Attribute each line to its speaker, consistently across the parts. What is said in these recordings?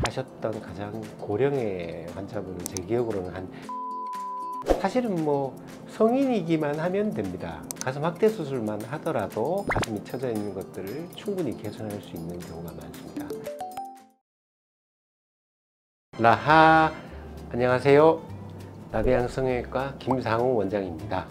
Speaker 1: 하셨던 가장 고령의 환자분은 제 기억으로는 사실은 성인이기만 하면 됩니다. 가슴 확대 수술만 하더라도 가슴이 처져 있는 것들을 충분히 개선할 수 있는 경우가 많습니다. 안녕하세요. 나비양 성형외과 김상우 원장입니다.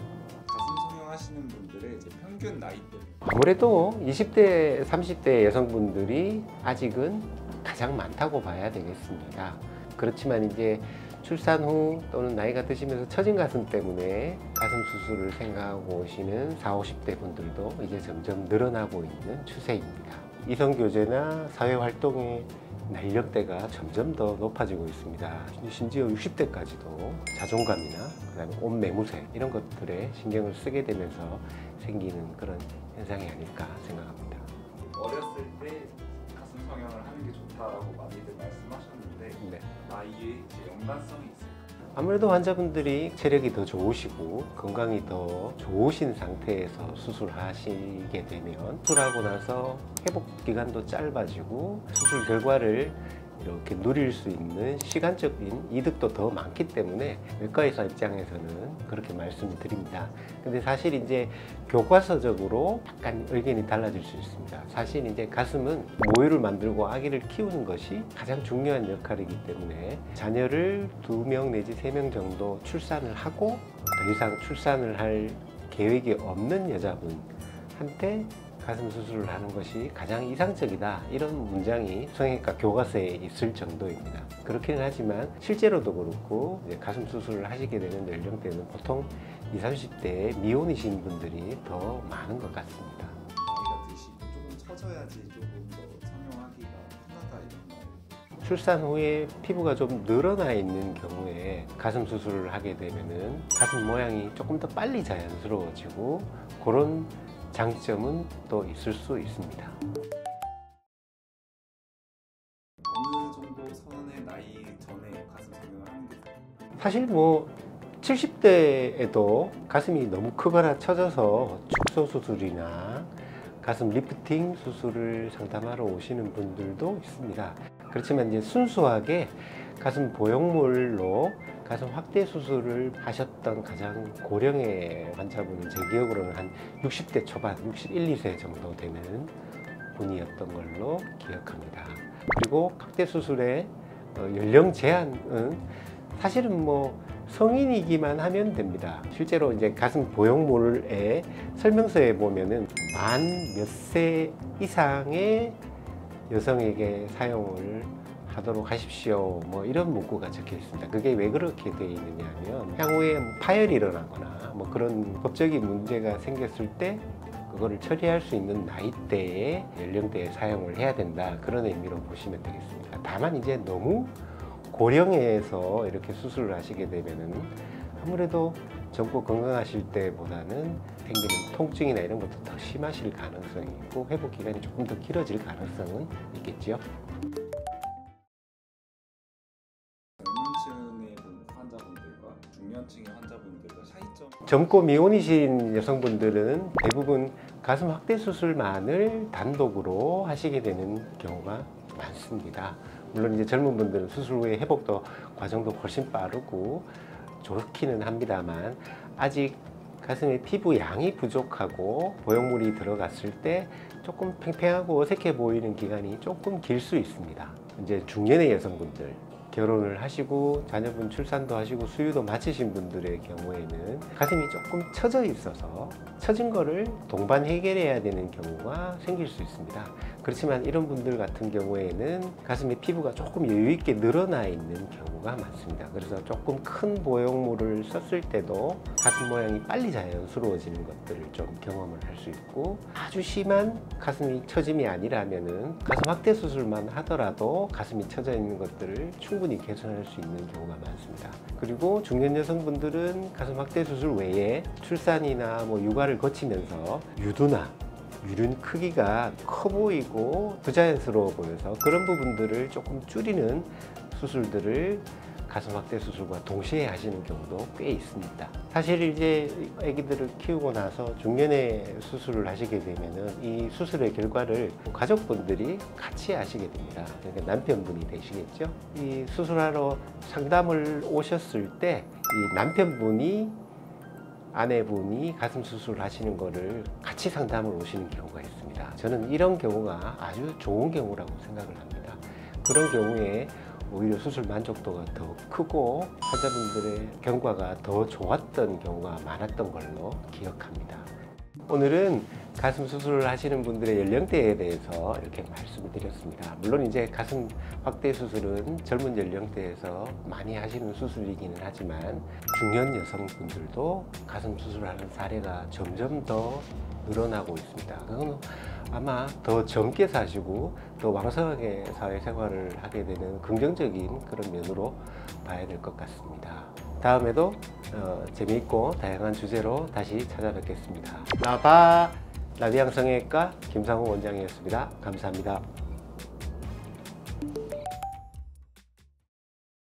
Speaker 2: 가슴 성형하시는 분들의 평균 나이대,
Speaker 1: 아무래도 20대, 30대 여성분들이 아직은 가장 많다고 봐야 되겠습니다. 그렇지만 이제 출산 후 또는 나이가 드시면서 처진 가슴 때문에 가슴 수술을 생각하고 오시는 40, 50대 분들도 이제 점점 늘어나고 있는 추세입니다. 이성교제나 사회활동의 연령대가 점점 더 높아지고 있습니다. 심지어 60대까지도 자존감이나 그다음에 옷 매무새 이런 것들에 신경을 쓰게 되면서 생기는 그런 현상이 아닐까 생각합니다.
Speaker 2: 어렸을 때 가슴 성형을 하는 게 좋다라고 많이들 말씀하셨는데
Speaker 1: 네.
Speaker 2: 나이에 연관성이 있을까요?
Speaker 1: 아무래도 환자분들이 체력이 더 좋으시고 건강이 더 좋으신 상태에서 수술하시게 되면 수술하고 나서 회복 기간도 짧아지고 수술 결과를 이렇게 누릴 수 있는 시간적인 이득도 더 많기 때문에 외과의사 입장에서는 그렇게 말씀을 드립니다. 근데 사실 이제 교과서적으로 약간 의견이 달라질 수 있습니다. 사실 이제 가슴은 모유를 만들고 아기를 키우는 것이 가장 중요한 역할이기 때문에 자녀를 2명 내지 3명 정도 출산을 하고 더 이상 출산을 할 계획이 없는 여자분한테 가슴 수술을 하는 것이 가장 이상적이다, 이런 문장이 성형외과 교과서에 있을 정도입니다. 그렇기는 하지만 실제로도 그렇고 이제 가슴 수술을 하시게 되는 연령대는 보통 20, 30대 미혼이신 분들이 더 많은 것 같습니다.
Speaker 2: 나이가 드시고 조금 처져야지 조금 더 성형하기가 편하다 이런 말.
Speaker 1: 출산 후에 피부가 좀 늘어나 있는 경우에 가슴 수술을 하게 되면은 가슴 모양이 조금 더 빨리 자연스러워지고 그런 장점은 또 있을 수 있습니다.
Speaker 2: 어느 정도 선의 나이 전에 가슴 성형을 하는 게 좋아요?
Speaker 1: 사실 70대에도 가슴이 너무 크거나 처져서 축소 수술이나 가슴 리프팅 수술을 상담하러 오시는 분들도 있습니다. 그렇지만 이제 순수하게 가슴 보형물로 가슴 확대 수술을 하셨던 가장 고령의 환자분은 제 기억으로는 한 60대 초반, 61, 2세 정도 되는 분이었던 걸로 기억합니다. 그리고 확대 수술의 연령 제한은 사실은 성인이기만 하면 됩니다. 실제로 이제 가슴 보형물의 설명서에 보면은 만 몇 세 이상의 여성에게 사용을 하도록 하십시오, 이런 문구가 적혀 있습니다. 그게 왜 그렇게 되어 있느냐 하면 향후에 파열이 일어나거나 그런 법적인 문제가 생겼을 때 그거를 처리할 수 있는 나이대의 연령대에 사용을 해야 된다, 그런 의미로 보시면 되겠습니다. 다만 이제 너무 고령에서 이렇게 수술을 하시게 되면은 아무래도 젊고 건강하실 때보다는 생기는 통증이나 이런 것도 더 심하실 가능성이 있고 회복 기간이 조금 더 길어질 가능성은 있겠죠.
Speaker 2: 젊은 층의 환자분들과 중년층의 환자분들과 차이점.
Speaker 1: 젊고 미혼이신 여성분들은 대부분 가슴 확대 수술만을 단독으로 하시게 되는 경우가 많습니다. 물론 이제 젊은 분들은 수술 후에 회복도 과정도 훨씬 빠르고 좋기는 합니다만 아직 가슴에 피부 양이 부족하고 보형물이 들어갔을 때 조금 팽팽하고 어색해 보이는 기간이 조금 길 수 있습니다. 이제 중년의 여성분들, 결혼을 하시고 자녀분 출산도 하시고 수유도 마치신 분들의 경우에는 가슴이 조금 처져 있어서 처진 거를 동반 해결해야 되는 경우가 생길 수 있습니다. 그렇지만 이런 분들 같은 경우에는 가슴에 피부가 조금 여유 있게 늘어나 있는 경우가 많습니다. 그래서 조금 큰 보형물을 썼을 때도 가슴 모양이 빨리 자연스러워지는 것들을 좀 경험을 할 수 있고, 아주 심한 가슴이 처짐이 아니라면은 가슴 확대 수술만 하더라도 가슴이 처져 있는 것들을 충분히 개선할 수 있는 경우가 많습니다. 그리고 중년 여성분들은 가슴 확대 수술 외에 출산이나 육아를 거치면서 유두나 유륜 크기가 커 보이고 부자연스러워 보여서 그런 부분들을 조금 줄이는 수술들을 가슴 확대 수술과 동시에 하시는 경우도 꽤 있습니다. 사실 이제 아기들을 키우고 나서 중년에 수술을 하시게 되면은 이 수술의 결과를 가족분들이 같이 하시게 됩니다. 그러니까 남편분이 되시겠죠. 이 수술하러 상담을 오셨을 때 이 남편분이 아내분이 가슴 수술을 하시는 거를 같이 상담을 오시는 경우가 있습니다. 저는 이런 경우가 아주 좋은 경우라고 생각을 합니다. 그런 경우에 오히려 수술 만족도가 더 크고 환자분들의 경과가 더 좋았던 경우가 많았던 걸로 기억합니다. 오늘은 가슴 수술을 하시는 분들의 연령대에 대해서 이렇게 말씀을 드렸습니다. 물론 이제 가슴 확대 수술은 젊은 연령대에서 많이 하시는 수술이기는 하지만 중년 여성분들도 가슴 수술하는 사례가 점점 더 늘어나고 있습니다. 그건 아마 더 젊게 사시고 더 왕성하게 사회생활을 하게 되는 긍정적인 그런 면으로 봐야 될 것 같습니다. 다음에도 재미있고 다양한 주제로 다시 찾아뵙겠습니다. 나봐 나비양성외과 김상호 원장이었습니다. 감사합니다.